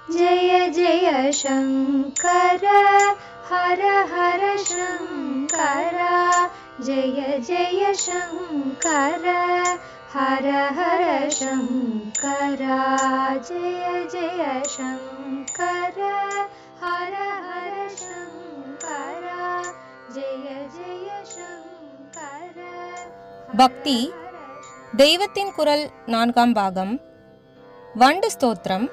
जय जय शङ्कर हर हर शङ्कर जय जय शङ्कर हर हर शङ्कर जय जय शङ्कर हर हर शङ्कर जय जय शङ्कर. பக்தி தெய்வத்தின் குரல் 4ஆம் பாகம். வண்டு ஸ்தோத்திரம்.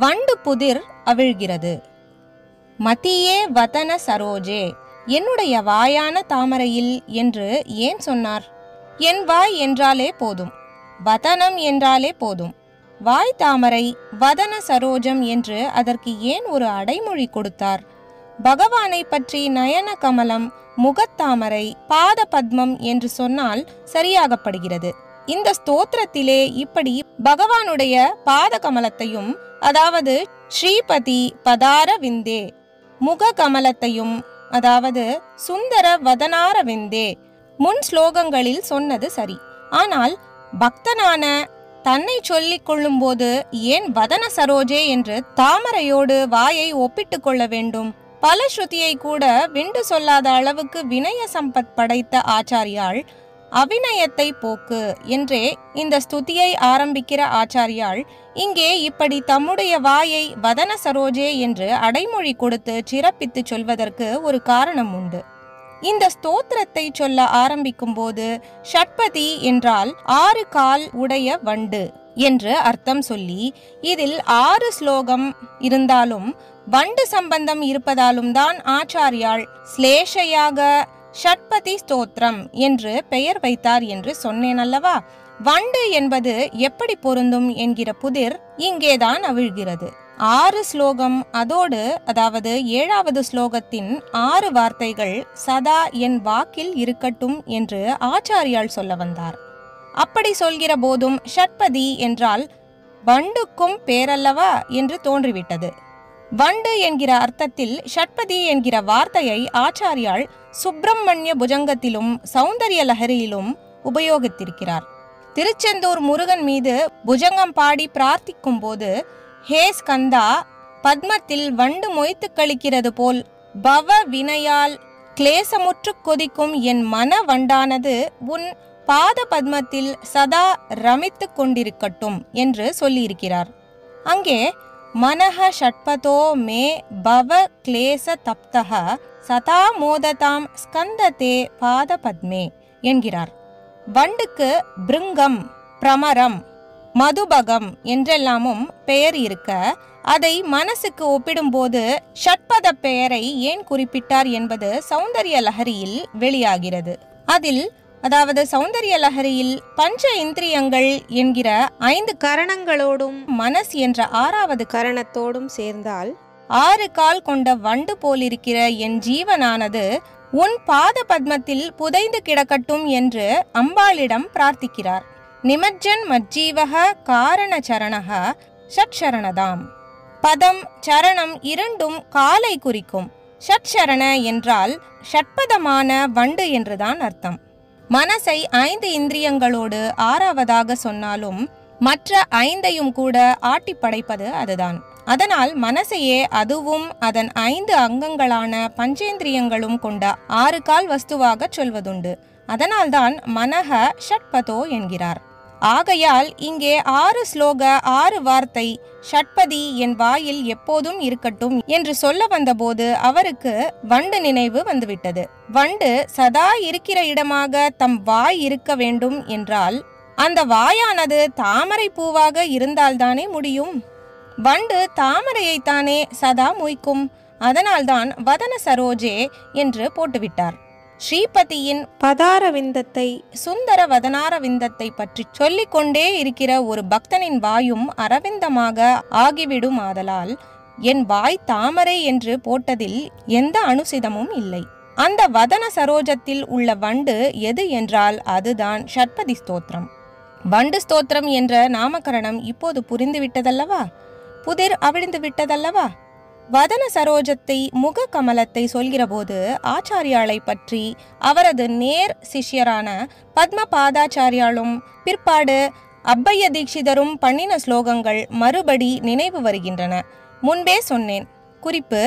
வண்டு புதிர் அவிழ்கிறது. மதியே வதன சரோஜே, என்னுடைய வாயான தாமரையில் என்று ஏன் சொன்னார்? என் வாய் என்றாலே போதும், வதனம் என்றாலே போதும். வாய் தாமரை, வதன சரோஜம் என்று அதற்கு ஏன் ஒரு அடைமொழி கொடுத்தார்? பகவானை பற்றி நயன கமலம், முகத்தாமரை, பாத பத்மம் என்று சொன்னால் சரியாகப்படுகிறது. இந்த ஸ்தோத்திரத்திலே இப்படி பகவானுடைய பாத கமலத்தையும், அதாவது ஸ்ரீபதி பதார விந்தே, முக கமலத்தையும், அதாவது சுந்தர வதனார விந்தே முன் ஸ்லோகங்களில் சொன்னது சரி. ஆனால் பக்தனான தன்னை சொல்லிக் கொள்ளும் போது ஏன் வதன சரோஜே என்று தாமரையோடு வாயை ஒப்பிட்டு கொள்ள வேண்டும்? பல ஸ்ருதியை கூட விண்டு சொல்லாத அளவுக்கு வினய சம்பத் படைத்த ஆச்சாரியாள் அவிநயத்தை போக்கு என்றே இந்த ஸ்துதியை ஆரம்பிக்கிற ஆச்சாரியாள் இங்கே இப்படி தம்முடைய வாயை வதன சரோஜே என்று அடைமொழி கொடுத்து சிறப்பித்து சொல்வதற்கு ஒரு காரணம் உண்டு. இந்த ஸ்தோத்திரத்தை சொல்ல ஆரம்பிக்கும் போது ஷட்பதி என்றால் 6 கால் உடைய வண்டு என்று அர்த்தம் சொல்லி, இதில் 6 ஸ்லோகம் இருந்தாலும் வண்டு சம்பந்தம் இருப்பதாலும் தான் ஆச்சாரியாள் ஸ்லேஷையாக ஷட்பதி ஸ்தோத்திரம் என்று பெயர் வைத்தார் என்று சொன்னேன் அல்லவா? வண்டு என்பது எப்படி பொருந்தும் என்கிற புதிர் இங்கேதான் அவிழ்கிறது. 6 ஸ்லோகம், அதோடு அதாவது 7வது ஸ்லோகத்தின் 6 வார்த்தைகள் சதா என் வாக்கில் இருக்கட்டும் என்று ஆச்சாரியால் சொல்ல வந்தார். அப்படி சொல்கிற போதும் ஷட்பதி என்றால் வண்டுக்கும் பேரல்லவா என்று தோன்றிவிட்டது. வண்டு என்கிற அர்த்தத்தில் ஷட்பதி என்கிற வார்த்தையை ஆச்சாரியால் சுப்பிரமணிய புஜங்கத்திலும் சௌந்தரிய லஹரியிலும் உபயோகித்திருக்கிறார். திருச்செந்தூர் முருகன் மீது புஜங்கம் பாடி பிரார்த்திக்கும் போது, ஹே ஸ்கந்தா, பத்மத்தில் வண்டு மொய்த்து கழிக்கிறது போல் பவ வினையால் கிளேசமுற்று கொதிக்கும் என் மன வண்டானது உன் பாத பத்மத்தில் சதா ரமித்து கொண்டிருக்கட்டும் என்று சொல்லியிருக்கிறார். அங்கே மனஹ ஷட்பதோ மே பவ கிளேச தப்தஹ சதா மோததாம் ஸ்கந்ததே பாத பத்மே என்கிறார். வண்டுக்கு பிருங்கம், பிரமரம், மதுபகம் என்றெல்லாமும் பெயர் இருக்க, அதை மனசுக்கு ஒப்பிடும்போது ஷட்பத பெயரை ஏன் குறிப்பிட்டார் என்பது சௌந்தரிய லஹரியில் வெளியாகிறது. அதில், அதாவது சௌந்தரிய லஹரியில் பஞ்ச இந்திரியங்கள் என்கிற 5 கரணங்களோடும் மனஸ் என்ற 6வது கரணத்தோடும் சேர்ந்தால் 6 கால் கொண்ட வண்டு போலிருக்கிற என் ஜீவனானது உன் பாத பத்மத்தில் புதைந்து கிடக்கட்டும் என்று அம்பாளிடம் பிரார்த்திக்கிறார். நிமஜ்ஜன் மஜ்ஜீவக காரண சரணக ஷட்சரணதாம். பதம், சரணம் இரண்டும் காலை குறிக்கும். ஷட்சரண என்றால் ஷட்பதமான வண்டு என்றுதான் அர்த்தம். மனசை 5 இந்திரியங்களோடு 6வதாக சொன்னாலும் மற்ற 5ஐயும் கூட ஆட்டி படைப்பது அதுதான். அதனால் மனசையே அதுவும் அதன் 5 அங்கங்களான பஞ்சேந்திரியங்களும் கொண்ட 6 கால் வஸ்துவாக சொல்வதுண்டு. அதனால்தான் மனஹ ஷட்பதோ என்கிறார். ஆகையால் இங்கே 6 ஸ்லோக 6 வார்த்தை ஷட்பதி என் வாயில் எப்போதும் இருக்கட்டும் என்று சொல்ல வந்தபோது அவருக்கு வண்டு நினைவு வந்துவிட்டது. வண்டு சதா இருக்கிற இடமாக தம் வாய் இருக்க வேண்டும் என்றால் அந்த வாயானது தாமரை பூவாக இருந்தால்தானே முடியும். வண்டு தாமரையைத்தானே சதா மொய்க்கும். அதனால்தான் வதன சரோஜே என்று போட்டுவிட்டார். ஸ்ரீபதியின் பதார விந்தத்தை, சுந்தர வதனார விந்தத்தை பற்றி சொல்லிக் கொண்டே இருக்கிற ஒரு பக்தனின் வாயும் அரவிந்தமாக ஆகிவிடும். ஆதலால் என் வாய் தாமரை என்று போட்டதில் எந்த அனுசிதமும் இல்லை. அந்த வதன சரோஜத்தில் உள்ள வண்டு எது என்றால் அதுதான் ஷட்பதி ஸ்தோத்திரம். வண்டு ஸ்தோத்திரம் என்ற நாமகரணம் இப்போது புரிந்துவிட்டதல்லவா? புதிர் அவிழ்ந்து விட்டதல்லவா? வதன சரோஜத்தை, முக கமலத்தை சொல்கிற போது ஆச்சாரியாளை பற்றி அவரது நேர் சிஷ்யரான பத்ம பாதாச்சாரியாலும் பிற்பாடு அப்பைய தீட்சிதரும் பண்ணின ஸ்லோகங்கள் மறுபடி நினைவு வருகின்றன. முன்பே சொன்னேன். குறிப்பு: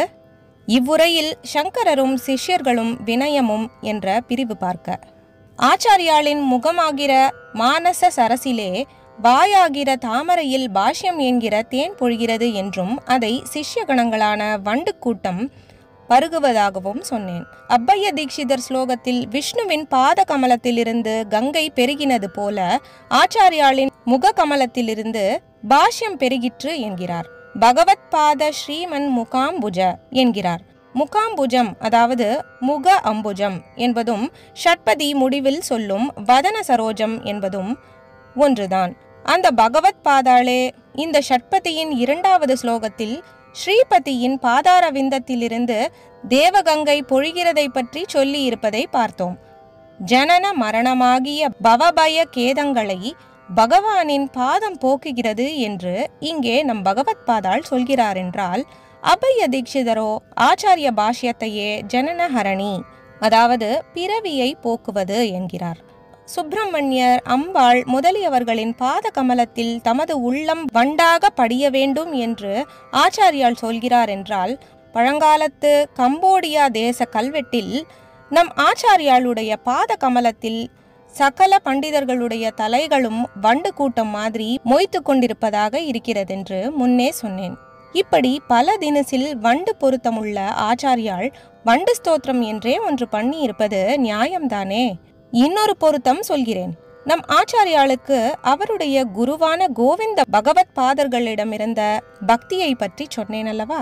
இவ்வுரையில் சங்கரரும் சிஷ்யர்களும் வினயமும் என்ற பிரிவு பார்க்க. ஆச்சாரியாளின் முகமாகிற மானச சரசிலே வாயாகிற தாமரையில் பாஷ்யம் என்கிற தேன் பொழிகிறது என்றும் அதை சிஷ்ய கணங்களான வண்டு கூட்டம் பருகுவதாகவும் சொன்னேன். அப்பைய தீட்சிதர் ஸ்லோகத்தில் விஷ்ணுவின் பாத கமலத்திலிருந்து கங்கை பெருகினது போல ஆச்சாரியாளின் முக கமலத்திலிருந்து பாஷ்யம் பெருகிற்று என்கிறார். பகவத் பாத ஸ்ரீமன் முகாம்புஜ என்கிறார். முகாம்புஜம் அதாவது முக அம்புஜம் என்பதும் ஷட்பதி முடிவில் சொல்லும் வதன சரோஜம் என்பதும் ஒன்றுதான். அந்த பகவத் பாதாளே இந்த ஷட்பதியின் 2வது ஸ்லோகத்தில் ஸ்ரீபதியின் பாதார விந்தத்திலிருந்து தேவகங்கை பொழிகிறதை பற்றி சொல்லி இருப்பதை பார்த்தோம். ஜனன மரணமாகிய பவபய கேதங்களை பகவானின் பாதம் போக்குகிறது என்று இங்கே நம் பகவத் பாதாள் சொல்கிறார் என்றால், அப்பைய தீட்சிதரோ ஆச்சாரிய பாஷ்யத்தையே ஜனனஹரணி அதாவது பிறவியை போக்குவது என்கிறார். சுப்பிரமணியர், அம்பாள் முதலியவர்களின் பாத கமலத்தில் தமது உள்ளம் வண்டாக படிய வேண்டும் என்று ஆச்சாரியால் சொல்கிறார் என்றால், பழங்காலத்து கம்போடியா தேச கல்வெட்டில் நம் ஆச்சாரியாளுடைய பாத கமலத்தில் சகல பண்டிதர்களுடைய தலைகளும் வண்டு கூட்டம் மாதிரி மொய்த்து கொண்டிருப்பதாக இருக்கிறதென்று முன்னே சொன்னேன். இப்படி பல தினசில் வண்டு பொருத்தமுள்ள ஆச்சாரியாள் வண்டு ஸ்தோத்திரம் என்றே ஒன்று பண்ணி இருப்பது நியாயம்தானே. இன்னொரு பொருத்தம் சொல்கிறேன். நம் ஆச்சாரியாளுக்கு அவருடைய குருவான கோவிந்த பகவத் பாதர்களிடமிருந்த பக்தியை பற்றி சொன்னேன் அல்லவா?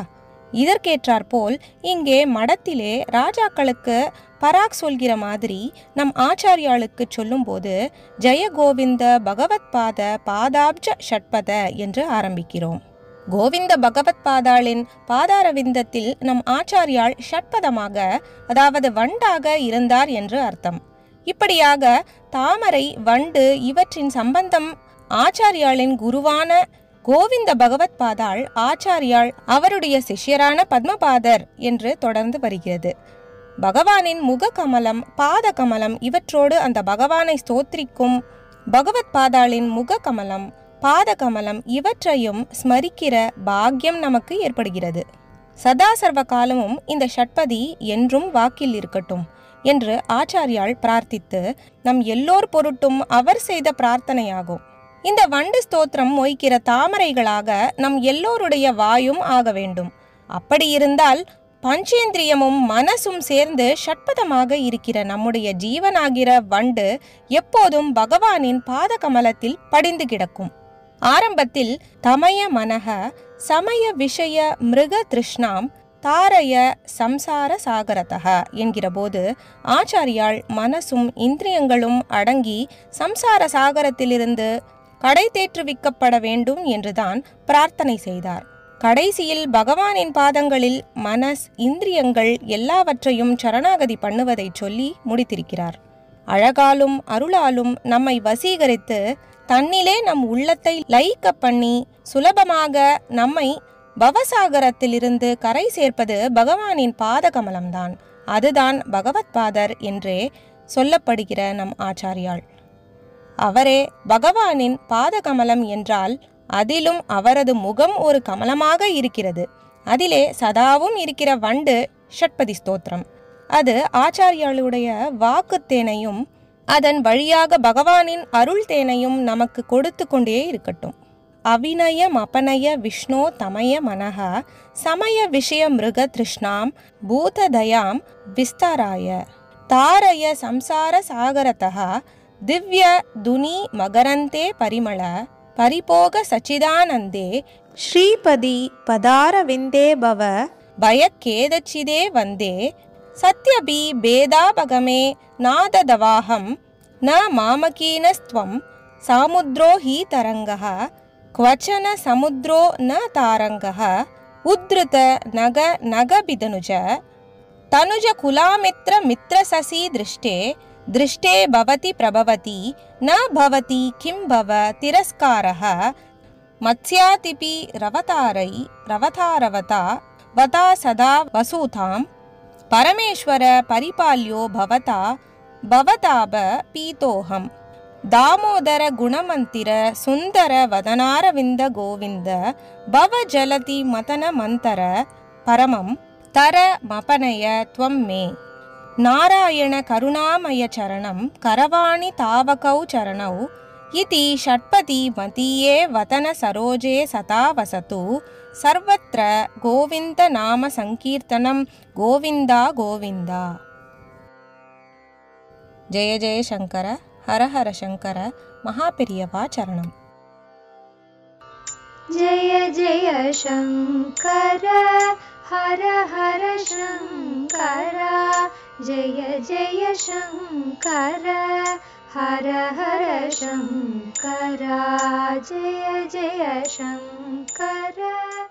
இதற்கேற்றாற்போல் இங்கே மடத்திலே ராஜாக்களுக்கு பராக் சொல்கிற மாதிரி நம் ஆச்சாரியாளுக்கு சொல்லும்போது ஜெய கோவிந்த பகவத் பாத பாதாப்ஜ ஷட்பத என்று ஆரம்பிக்கிறோம். கோவிந்த பகவத் பாதாளின் பாதாரவிந்தத்தில் நம் ஆச்சாரியாள் ஷட்பதமாக அதாவது வண்டாக இருந்தார் என்று அர்த்தம். இப்படியாக தாமரை, வண்டு இவற்றின் சம்பந்தம் ஆச்சாரியாளின் குருவான கோவிந்த பகவத் பாதாள் ஆச்சாரியாள் அவருடைய சிஷ்யரான பத்மபாதர் என்று தொடர்ந்து வருகிறது. பகவானின் முக கமலம், பாத கமலம் இவற்றோடு அந்த பகவானை ஸ்தோத்திரிக்கும் பகவத் பாதாளின் முக கமலம், பாத கமலம் இவற்றையும் ஸ்மரிக்கிற பாக்கியம் நமக்கு ஏற்படுகிறது. சதா சர்வ காலமும் இந்த ஷட்பதி என்றும் வாக்கில் இருக்கட்டும் என்று ஆச்சாரியாள் பிரார்த்தித்து நம் எல்லோர் பொருட்டும் அவர் செய்த பிரார்த்தனையாகும். இந்த வண்டு ஸ்தோத்திரம் மொய்க்கிற தாமரைகளாக நம் எல்லோருடைய வாயும் ஆக வேண்டும். அப்படி இருந்தால் பஞ்சேந்திரியமும் மனசும் சேர்ந்து ஷட்பதமாக இருக்கிற நம்முடைய ஜீவனாகிற வண்டு எப்போதும் பகவானின் பாத கமலத்தில் படிந்து கிடக்கும். ஆரம்பத்தில் தமய மனக சமய விஷய மிருக திருஷ்ணாம் தாரய சம்சார சாகரதக என்கிற போது ஆச்சாரியாள் மனசும் இந்திரியங்களும் அடங்கி சம்சார சாகரத்திலிருந்து கடை தேற்றுவிக்கப்பட வேண்டும் என்றுதான் பிரார்த்தனை செய்தார். கடைசியில் பகவானின் பாதங்களில் மனஸ், இந்திரியங்கள் எல்லாவற்றையும் சரணாகதி பண்ணுவதை சொல்லி முடித்திருக்கிறார். அழகாலும் அருளாலும் நம்மை வசீகரித்து தன்னிலே நம் உள்ளத்தை லயிக்க பண்ணி சுலபமாக நம்மை பவசாகரத்திலிருந்து கரை சேர்ப்பது பகவானின் பாத கமலம்தான். அதுதான் பகவத் பாதர் என்றே சொல்லப்படுகிற நம் ஆச்சாரியாள். அவரே பகவானின் பாத கமலம் என்றால் அதிலும் அவரது முகம் ஒரு கமலமாக இருக்கிறது. அதிலே சதாவும் இருக்கிற வண்டு ஷட்பதி ஸ்தோத்திரம். அது ஆச்சாரியாளுடைய வாக்கு தேனையும் அதன் வழியாக பகவானின் அருள் தேனையும் நமக்கு கொடுத்து கொண்டே இருக்கட்டும். அவிநயம் அபநய விஷ்ணோ தமய மனஹ சமய விஷய மிருக திருஷ்ணாம் பூததயாம் விஸ்தாராய தாரய சம்சார சாகரதஹ திவ்ய துனி மகரந்தே பரிமள பரிபோக சச்சிதானந்தே ஸ்ரீபதி பதாரவிந்தே பவ பயக்கேதச்சிதே வந்தே சத்யபி பேதாபகமே நாததவாஹம் ந மாமகீனஸ்த்வம் சாமுத்ரோ ஹி தரங்கஹ क्वचन समुद्रो न तारंगः उद्धृत नग नगबिदनुज तनुज कुलामित्र मित्रससी दृष्टे दृष्टे भवति प्रभवति न भवति किं भव तिरस्कारः मत्स्यातिपि रवतारै रवतारवता वता सदा वसूतां परमेश्वर परिपाल्यो भवता भवताब पीतोहम् தாமோதர குணமந்திர சுந்தர வதனாரவிந்த கோவிந்த பவ ஜலதி மதன மந்தர பரமம் தர மபனய த்வம் மே நாராயண கருணாமய சரணம் கரவாணி தாவகௌ சரணௌ இதி ஷட்பதி மதியே வதன சரோஜே சதா வசது சர்வத்ர கோவிந்த நாம சங்கீர்த்தனம் கோவிந்தா கோவிந்தா. ஜெய ஜெய சங்கர ஹர ஹர சங்கர மகாபெரியவா சரணம். जय जय शंकर हर हर शंकर जय जय शंकर हर हर शंकर जय जय शंकर.